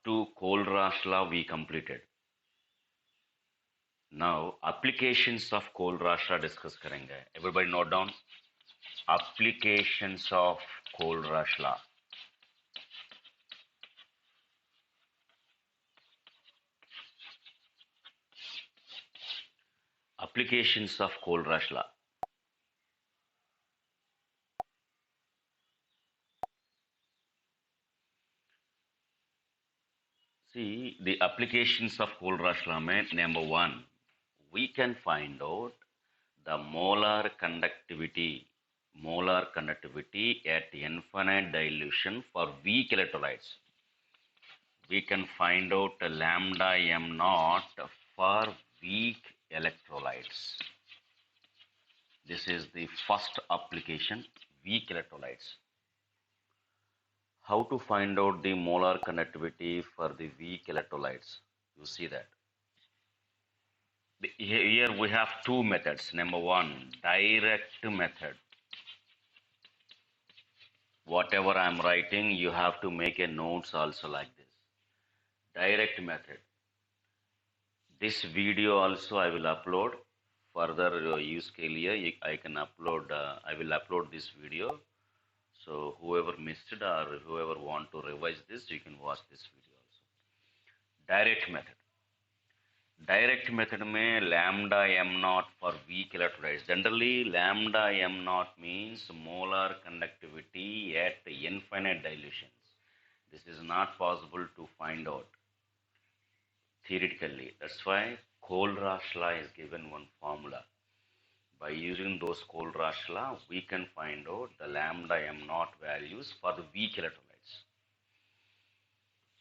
up to Kohlraasch law we completed. Now applications of Kohlraasch law discuss करेंगे. Everybody note down applications of Kohlraasch law. Applications of Kohlraasch law. See, the applications of Kohlraasch law mein, number one, we can find out the molar conductivity at infinite dilution for weak electrolytes. We can find out lambda m naught for weak electrolytes. This is the first application, weak electrolytes. How to find out the molar conductivity for the weak electrolytes? You see that. Here we have two methods. Number one, direct method. Whatever I am writing, you have to make a notes also like this. Direct method. This video also I will upload. Further use के लिए I can upload. I will upload this video. So whoever missed it or whoever want to revise this, you can watch this video also. Direct method. Direct method में lambda m naught for weak electrolytes. Generally, lambda m naught means molar conductivity at infinite dilutions. This is not possible to find out theoretically. That's why Kohlraasch law is given one formula. By using those Kohlraasch law, we can find out the lambda m naught values for the weak electrolytes.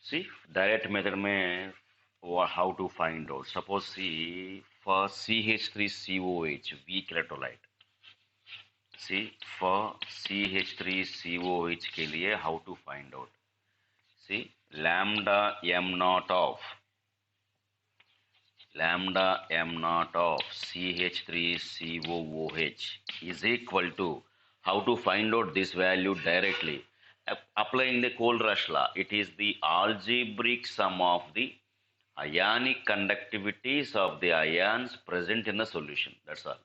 See, direct method में how to find out. Suppose see for CH3COH weak electrolyte. See for CH3COH के लिए how to find out. See lambda m naught of CH3COOH is equal to, how to find out this value directly? Applying the Kohlraasch law, it is the algebraic sum of the ionic conductivities of the ions present in the solution. That's all.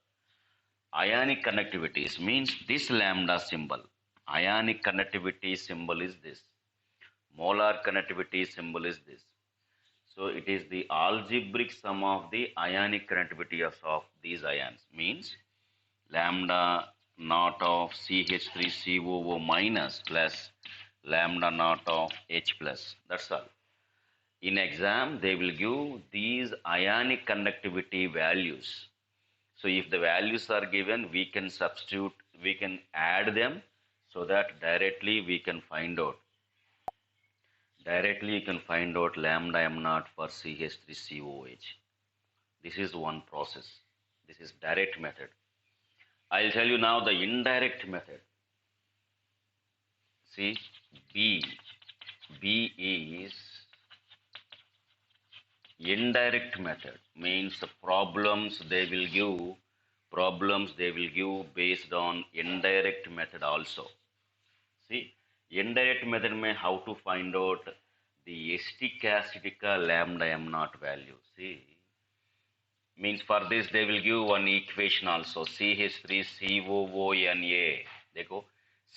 Ionic conductivities means this lambda symbol. Ionic conductivity symbol is this. Molar conductivity symbol is this. So it is the algebraic sum of the ionic conductivity of these ions. Means lambda naught of CH3COO minus plus lambda naught of H plus. That's all. In exam, they will give these ionic conductivity values. So if the values are given, we can substitute, we can add them so that directly we can find out. Directly you can find out lambda m naught for CH3COH. This is one process. This is direct method. I'll tell you now the indirect method. See, B is indirect method, means the problems they will give based on indirect method also. See, indirect method में how to find out the acetic acid का lambda m naught value. See, means for this they will give one equation also, CH3COONA. देखो,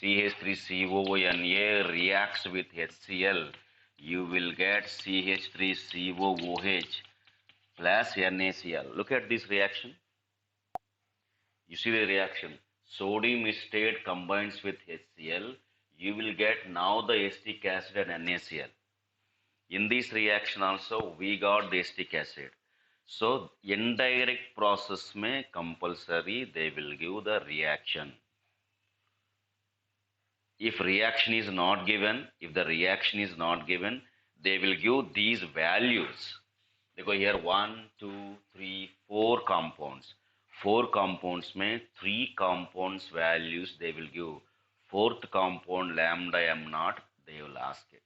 CH3COONA reacts with HCl, you will get CH3COOH plus NaCl. Look at this reaction. You see the reaction. Sodium acetate combines with HCl, you will get now the acetic acid and NaCl. In this reaction also, we got the acetic acid. So, indirect process में compulsory they will give the reaction. If reaction is not given, they will give these values. देखो here 1, 2, 3, 4 compounds. 4 compounds में 3 compounds values they will give. Fourth compound lambda m naught they will ask it.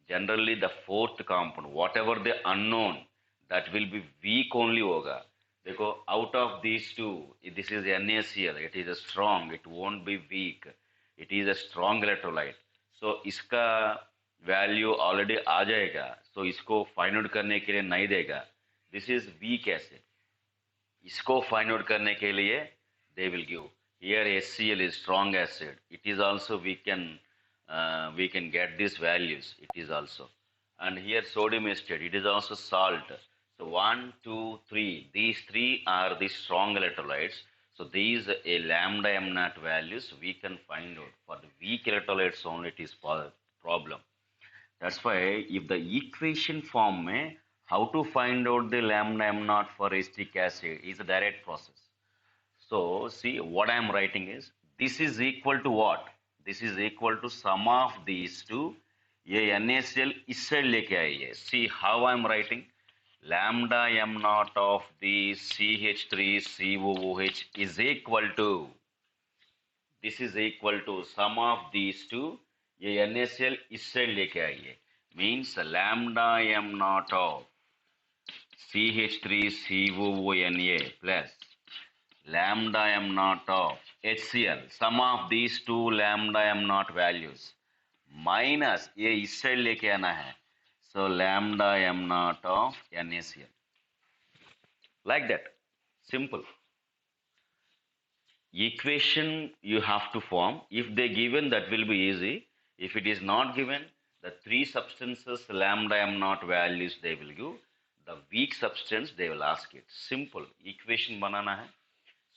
Generally the fourth compound, whatever the unknown, that will be weak only होगा. देखो out of these two, this is NaCl, it is a strong, it won't be weak. It is a strong electrolyte. So इसका value already आ जाएगा, so इसको find out करने के लिए नहीं देगा. This is weak acid. इसको फाइंड आउट करने के लिए they will give. Here HCl is strong acid. It is also we can get these values. It is also, and here sodium acetate. It is also salt. So 1, 2, 3. These three are the strong electrolytes. So these a lambda m naught values we can find out. For the weak electrolytes only it is problem. That's why if the equation form में how to find out the lambda m naught for acetic acid is a direct process. So see what I am writing is this is equal to what? This is equal to sum of these two. ये NaCl इस side लेके आइए. See how I am writing. Lambda m naught of the CH3COOH is equal to, this is equal to sum of these two. ये NaCl इस side लेके आइए. Means lambda m naught of CH3COONA plus lambda m naught of HCl, sum of these two lambda m naught values minus ये इस side लेके आना है, so lambda m naught of NaCl. Like that, simple. Equation you have to form. If they given, that will be easy. If it is not given, the three substances lambda m naught values they will give. The weak substance they will ask it. Simple equation banana hai.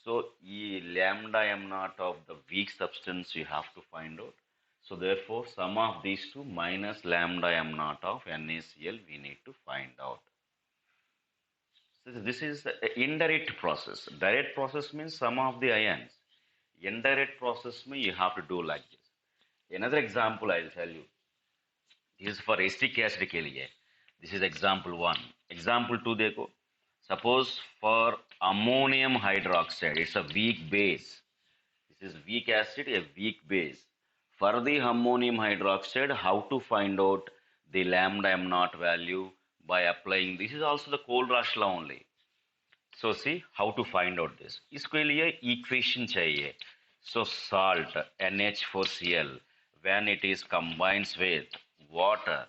So ये lambda m naught of the weak substance you have to find out. So therefore sum of these two minus lambda m naught of NaCl we need to find out. So this is an indirect process. Direct process means sum of the ions. Indirect process means you have to do like this. Another example I will tell you. This is for acetic acid के लिए. This is example 1. Example 2 देखो. Suppose for ammonium hydroxide, it's a weak base. This is weak acid, a weak base. For the ammonium hydroxide, how to find out the lambda m naught value by applying? This is also the Kohlrausch law only. So see how to find out this. इसके लिए equation चाहिए. So salt NH4Cl when it is combines with water,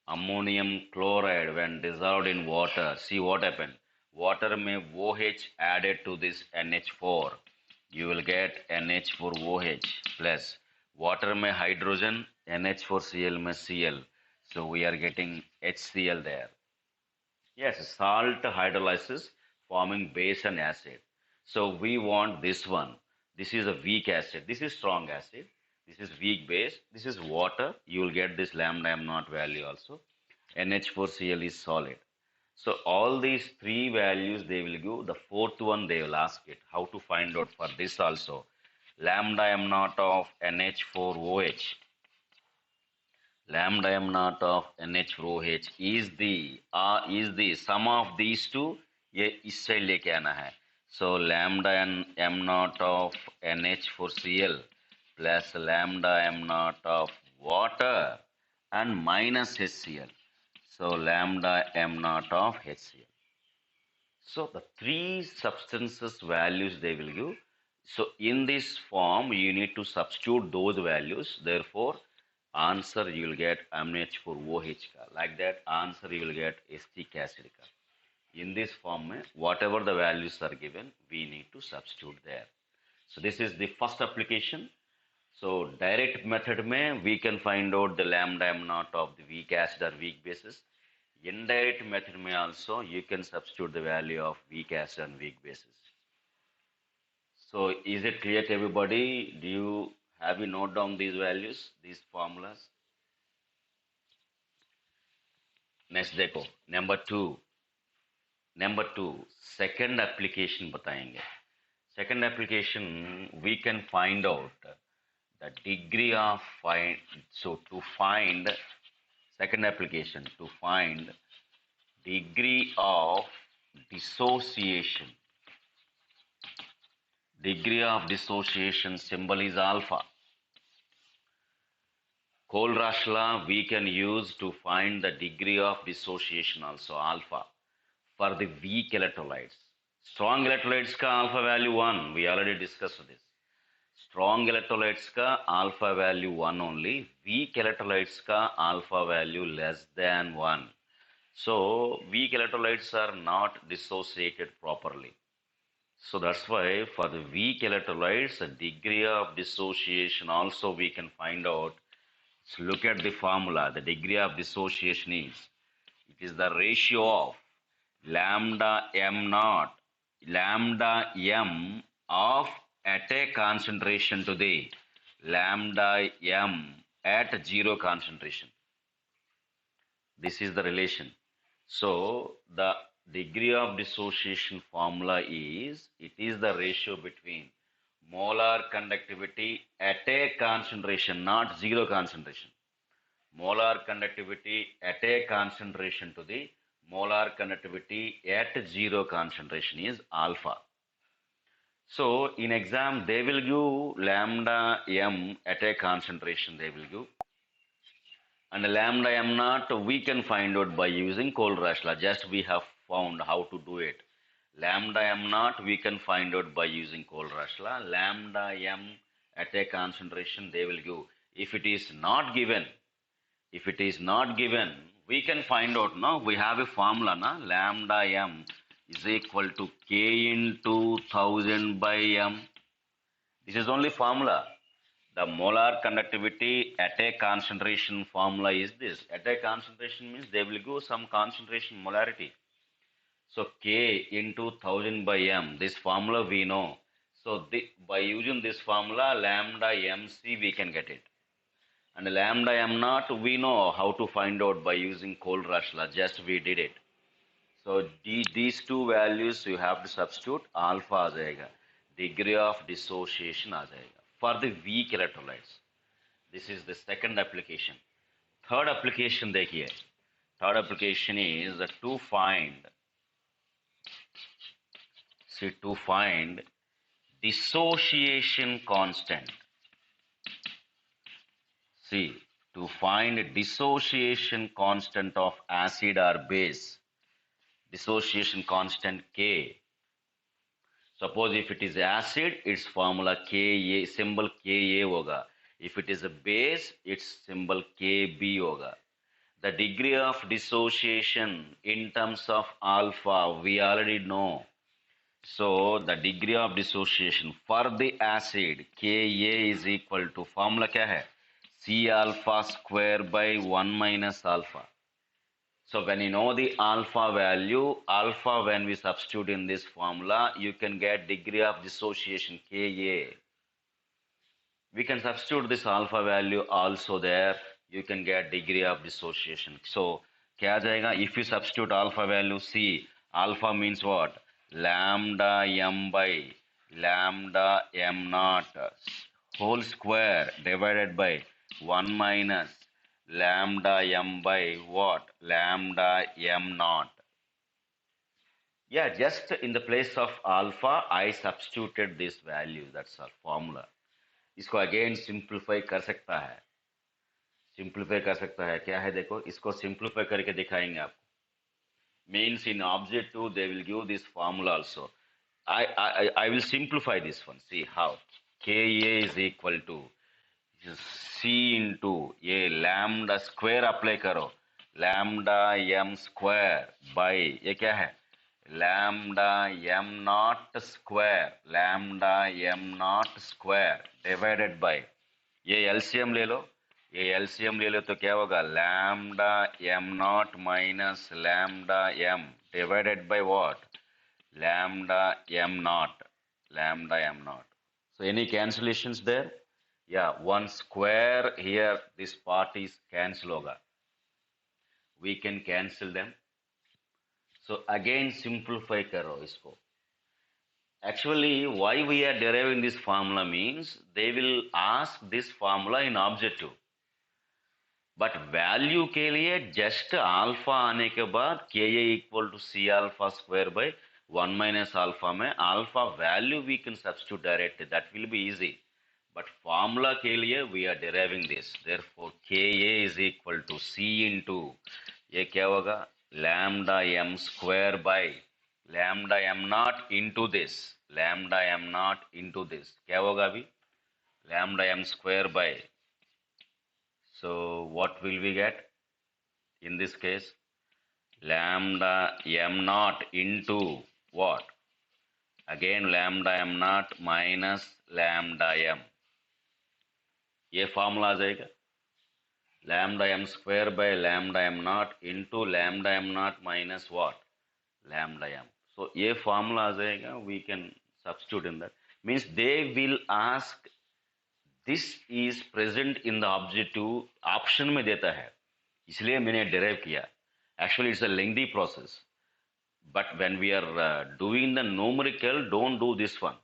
ammonium chloride when dissolved in water, see what happened. Water में OH added to this NH4, you will get NH4OH plus water में hydrogen NH4Cl में Cl, so we are getting HCl there. Yes, salt hydrolysis forming base and acid. So we want this one. This is a weak acid. This is strong acid. This is weak base. This is water. You will get this lambda m naught value also. NH4Cl is solid. So all these three values they will give. The fourth one they will ask it. How to find out for this also. Lambda m naught of NH4OH. Lambda m naught of NH4OH is the sum of these two. ये इस side लेके आना है. So lambda m naught of NH4Cl plus lambda m naught of water and minus HCl. So lambda m naught of HCl. So the three substances values they will give. So in this form you need to substitute those values. Therefore answer you will get MnH4OH ka. Like that answer you will get acetic acid ka. In this form whatever the values are given we need to substitute there. So this is the first application. So direct method में we can find out the lambda m naught of the weak acid or weak bases. Indirect method में also you can substitute the value of weak acid and weak bases. So is it clear to everybody? Have you note down these values, these formulas? Next देखो number two second application बताएंगे. Second application we can find out the degree of to find second application to find degree of dissociation. Degree of dissociation symbol is alpha. Kohlrausch law we can use to find the degree of dissociation also alpha for the weak electrolytes. Strong electrolytes ka alpha value 1, we already discussed this. Strong electrolytes का alpha value 1 only, weak electrolytes का alpha value less than 1. So weak electrolytes are not dissociated properly. So that's why for the weak electrolytes, the degree of dissociation also we can find out. So look at the formula. The degree of dissociation is, it is the ratio of lambda m naught, lambda m of at a concentration to the lambda m at zero concentration. This is the relation. So the degree of dissociation formula is, it is the ratio between molar conductivity at a concentration, not zero concentration. Molar conductivity at a concentration to the molar conductivity at zero concentration is alpha. So in exam they will give lambda m at a concentration, they will give, and lambda m naught we can find out by using Kohlrausch law. Just we have found how to do it. Lambda m naught we can find out by using Kohlrausch law. Lambda m at a concentration they will give. If it is not given, if it is not given, we can find out. No, we have a formula. Na? Lambda m is equal to k into 1000 by m. This is only formula. The molar conductivity at a concentration formula is this. At a concentration means they will give some concentration molarity. So K into 1000 by M, this formula we know. So by using this formula, lambda MC we can get it. And lambda M naught we know how to find out by using Kohlrausch law. Just we did it. So these two values you have to substitute. Alpha आ जाएगा. Degree of dissociation आ जाएगा. For the weak electrolytes. This is the second application. Third application देखिए. Third application is to find dissociation constant. See, to find dissociation constant of acid or base. Dissociation constant K. Suppose if it is acid, its formula Ka, symbol Ka होगा. If it is a base, its symbol Kb होगा. The degree of dissociation in terms of alpha, we already know. So the degree of dissociation for the acid Ka is equal to, formula क्या है? C alpha square by 1 minus alpha. So when you know the alpha value, alpha when we substitute in this formula, you can get degree of dissociation Ka. We can substitute this alpha value also there. You can get degree of dissociation. So क्या आ जाएगा? If you substitute alpha value, see, alpha means what? Lambda m by lambda m naught whole square divided by 1 minus lambda m by what? Lambda m naught. Yeah, just in the place of alpha, I substituted this value. That's our formula. इसको again simplify कर सकता है. Simplify कर सकता है. क्या है देखो, इसको सिंप्लीफाई करके दिखाएंगे आपको. Means in object 2 they will give this formula also. I will simplify this one. See how. Ka is equal to C into a lambda square apply करो. Lambda m square by ये क्या है? Lambda m naught square. Lambda m naught square divided by, ये LCM ले लो. ये LCM ले लो तो क्या होगा? Lambda M not minus lambda M divided by what? Lambda M not. Lambda M not. So any cancellations there? Yeah, one square here, this part is cancel होगा. We can cancel them. So again simplify करो इसको. Actually, why we are deriving this formula means they will ask this formula in objective. But value के लिए just alpha आने के बाद K equal to C alpha square by 1 minus alpha में alpha value we can substitute directly. That will be easy. But formula के लिए we are deriving this. Therefore K is equal to C into ये क्या होगा? Lambda M square by lambda M naught into this. Lambda M naught into this क्या होगा? अभी lambda m square by, so what will we get in this case? Lambda m naught into what? Again lambda m naught minus lambda m. ये formula आ जाएगा lambda m square by lambda m naught into lambda m naught minus what? Lambda m. So ये formula आ जाएगा, we can substitute in that. Means they will ask this is present in the objective option में देता है, इसलिए मैंने derive किया. Actually it's a lengthy process, but when we are doing the numerical, don't do this one.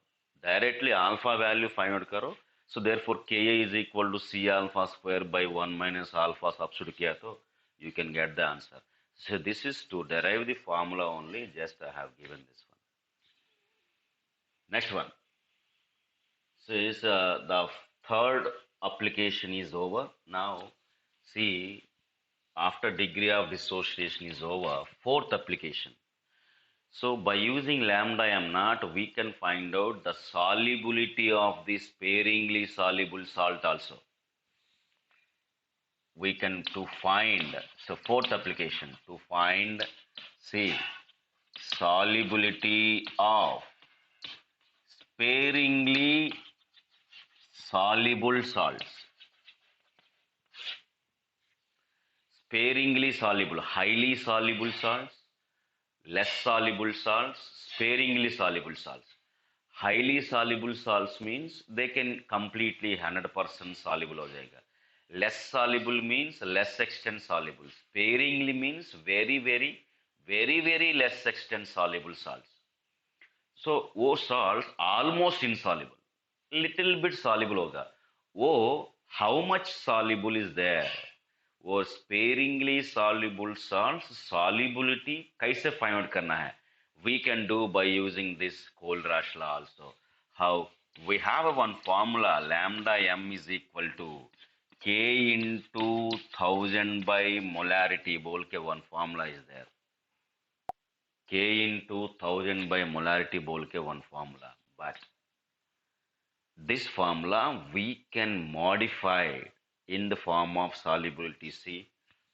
Directly alpha value find out करो. So therefore Ka is equal to C alpha square by 1 minus alpha substitute किया तो you can get the answer. So this is to derive the formula only, just I have given this one. Next one. So is the third application is over. Now see, after degree of dissociation is over, fourth application. So by using lambda m naught, we can find out the solubility of the sparingly soluble salt also. We can to find, so fourth application, to find, see, solubility of sparingly soluble salts. Sparingly soluble, highly soluble salts, less soluble salts, sparingly soluble salts. Highly soluble salts means they can completely 100% soluble हो जाएगा. Less soluble means less extent soluble. Sparingly means very less extent soluble salts. So वो salts almost insoluble, little bit soluble होगा. वो how much soluble is there? वो sparingly soluble salts solubility कैसे find out करना है? We can do by using this Kohlrausch law also. How? We have one formula, lambda m is equal to K into 1000 by molarity बोल के one formula is there. K into 1000 by molarity बोल के one formula. But this formula we can modify in the form of solubility. See,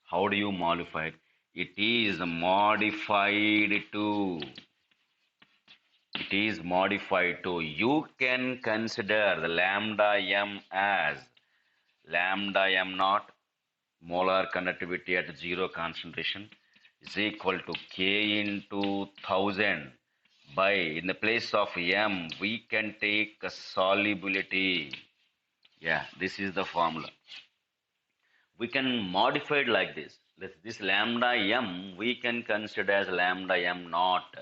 how do you modify it? It is modified to, you can consider the lambda m as lambda m naught, molar conductivity at zero concentration, is equal to K into 1000 by, in the place of m, we can take a solubility. Yeah, this is the formula. We can modify it like this. This lambda m we can consider as lambda m naught.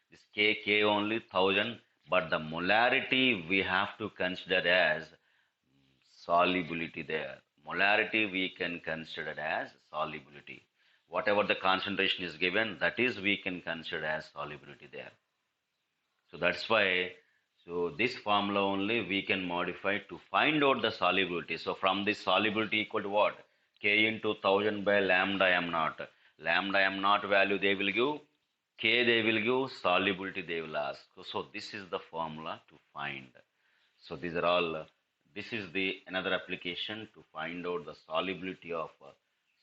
This k only 1000, but the molarity we have to consider as solubility there. Molarity we can consider as solubility. Whatever the concentration is given, that is we can consider as solubility there. So that's why, so this formula only we can modify to find out the solubility. So from this solubility equal to what? K into 1000 by lambda m naught. Lambda m naught value they will give, K they will give, solubility they will ask. So this is the formula to find. So these are all, this is the another application to find out the solubility of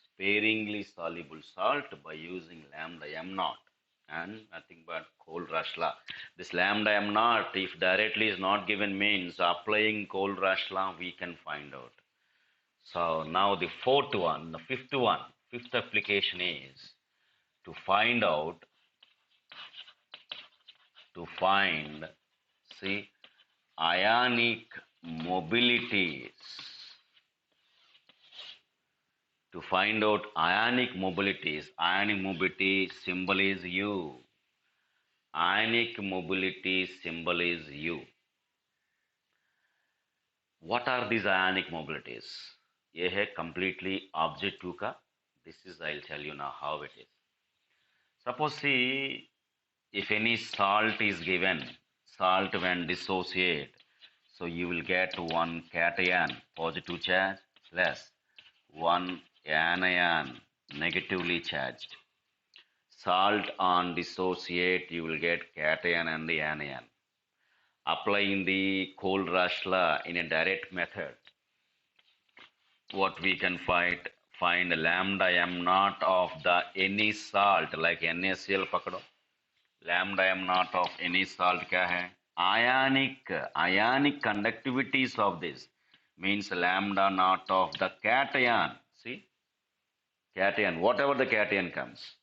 sparingly soluble salt by using lambda m naught and nothing but Kohlrausch law. This lambda m naught, if directly is not given, means applying Kohlrausch law we can find out. So now the fourth one, the fifth application is to find out, see, ionic mobilities. To find out ionic mobilities, ionic mobility symbol is U. Ionic mobility symbol is U. What are these ionic mobilities? ये है completely objective का. This is, I'll tell you now how it is. Suppose see, if any salt is given, salt when dissociate, so you will get one cation, positive charge, plus one anion, negatively charged. Salt on dissociate, you will get cation and the anion. applying the Kohlrausch law in a direct method, what we can find lambda m naught of the any salt like NaCl पकड़ो, lambda m naught of any salt क्या है? Ionic conductivities of this means lambda naught of the cation. See, cation, whatever the cation comes,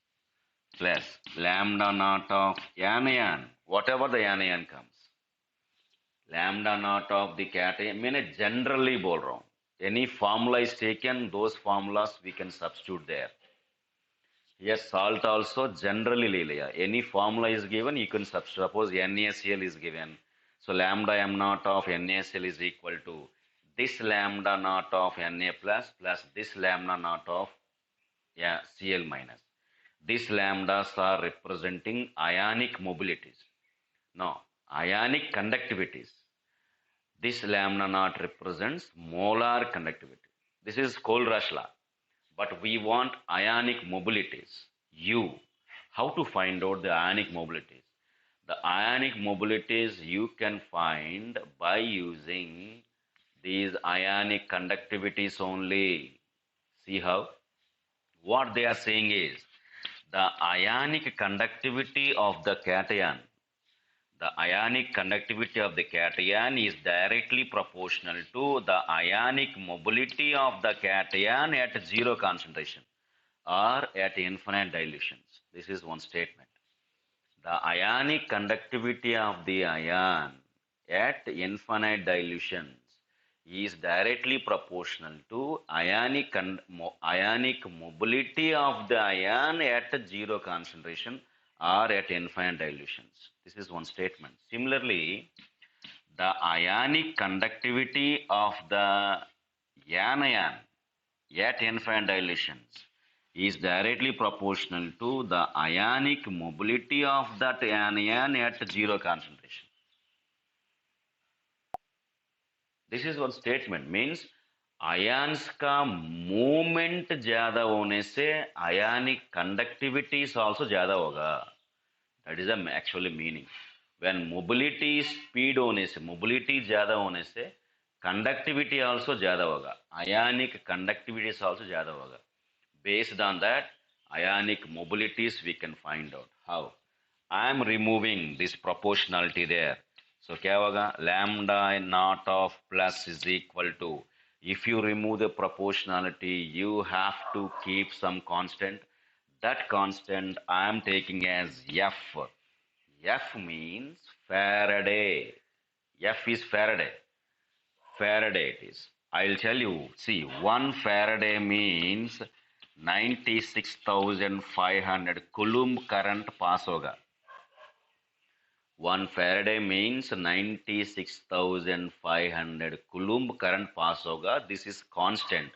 plus lambda naught of anion, whatever the anion comes. Lambda naught of the cation, मैंने generally बोल रहा हूँ. Any formula is taken, those formulas we can substitute there. Yes, salt also generally ले लिया. Any formula is given, you can substitute. Suppose NaCl is given. So lambda m naught of NaCl is equal to this lambda naught of Na plus this lambda naught of Cl minus. These lambdas are representing ionic mobilities. Now, ionic conductivities. This lambda naught represents molar conductivity. This is Kohlrausch law. But we want ionic mobilities. U. How to find out the ionic mobilities? The ionic mobilities you can find by using these ionic conductivities only. See how? What they are saying is the ionic conductivity of the cation. The ionic conductivity of the cation is directly proportional to the ionic mobility of the cation at zero concentration or at infinite dilutions. This is one statement. The ionic conductivity of the ion at infinite dilutions is directly proportional to ionic mobility of the ion at zero concentration or at infinite dilutions. This is one statement. Similarly, the ionic conductivity of the anion at infinite dilutions is directly proportional to the ionic mobility of that anion at zero concentration. This is one statement, means ions का movement ज्यादा होने से आयनिक conductivity also ज्यादा होगा. That is actually meaning. When mobility speed होने से, mobility ज्यादा होने से कंडक्टिविटी also ज्यादा होगा. आयनिक कंडक्टिविटी also ज्यादा होगा. Based on that, ionic mobilities we can find out. How? I am removing this proportionality there. So क्या होगा? Lambda naught of plus is equal to, if you remove the proportionality, you have to keep some constant. That constant I am taking as F. F means Faraday. F is Faraday. Faraday it is. I'll tell you, see, 1 Faraday means 96,500 Coulomb current pass hoga. 1 Faraday means 96,500 Coulomb current pass hoga. This is constant.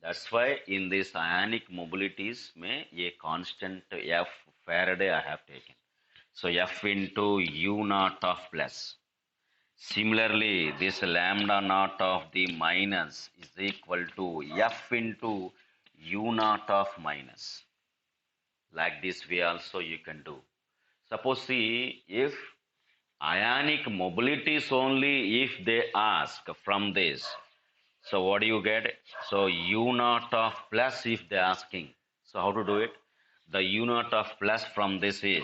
That's why in this ionic mobilities mein ye constant F Faraday I have taken. So F into U naught of plus. Similarly, this lambda naught of the minus is equal to F into U naught of minus. Like this way also you can do. Suppose see, if ionic mobilities only if they ask from this. So what do you get? So U naught of plus if they are asking. So how to do it? The U naught of plus from this is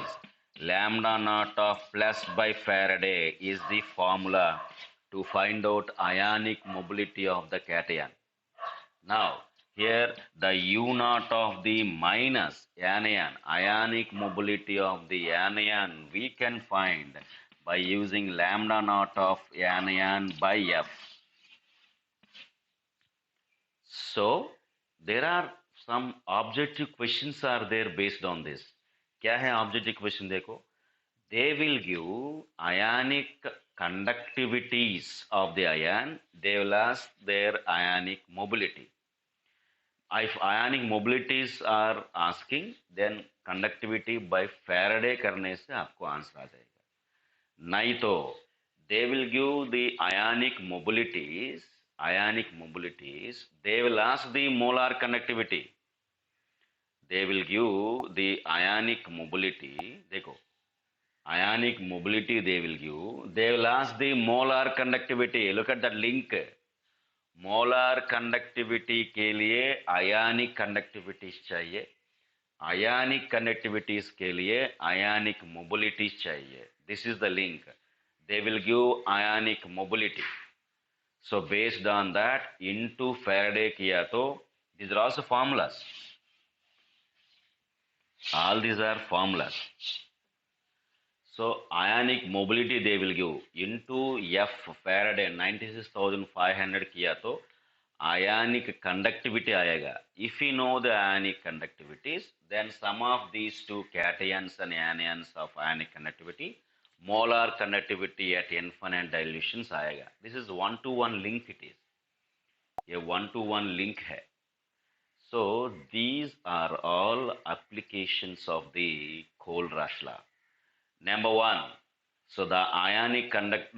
lambda naught of plus by Faraday is the formula to find out ionic mobility of the cation. Now, here the U naught of the minus anion, ionic mobility of the anion, we can find by using lambda naught of anion by F. So, there are some objective questions are there based on this. क्या है objective question देखो? They will give ionic conductivities of the ion. They will ask their ionic mobility. If ionic mobilities are asking, then conductivity by Faraday करने से आपको answer आ जाएगा. नहीं तो they will give the ionic mobilities. They will ask the molar conductivity. They will give the ionic mobility. देखो, ionic mobility they will give. They will ask the molar conductivity. Look at that link. Molar conductivity के लिए ionic conductivities चाहिए, ionic conductivities के लिए ionic mobilities चाहिए. This is the link. They will give ionic mobility. So based on that into Faraday किया तो these are also formulas. All these are formulas. So ionic mobility they will give into F Faraday 96,500 किया तो ionic conductivity आएगा. If we know the ionic conductivities, then sum of these two cations and anions of ionic conductivity, molar conductivity at infinite dilutions आएगा. This is one-to-one link. It is a one-to-one link है. So these are all applications of the Kohlrausch law. Number one, so the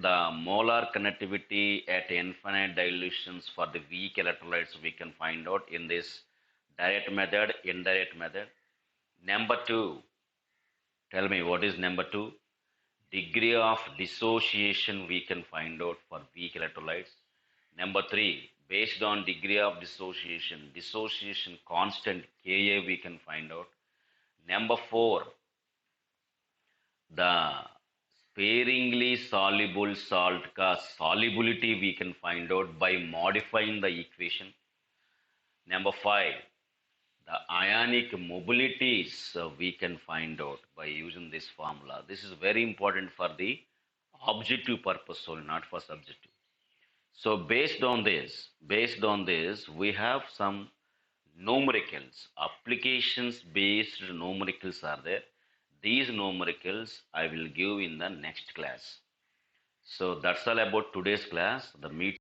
the molar conductivity at infinite dilutions for the weak electrolytes we can find out in this direct method, indirect method. Number two, tell me what is number two? Degree of dissociation we can find out for weak electrolytes. Number three, based on degree of dissociation constant Ka we can find out. Number four, the sparingly soluble salt ka solubility we can find out by modifying the equation. Number five, the ionic mobilities we can find out by using this formula. This is very important for the objective purpose only, not for subjective. So based on this, we have some numericals, applications based numericals are there. These numericals I will give in the next class. So that's all about today's class. The meet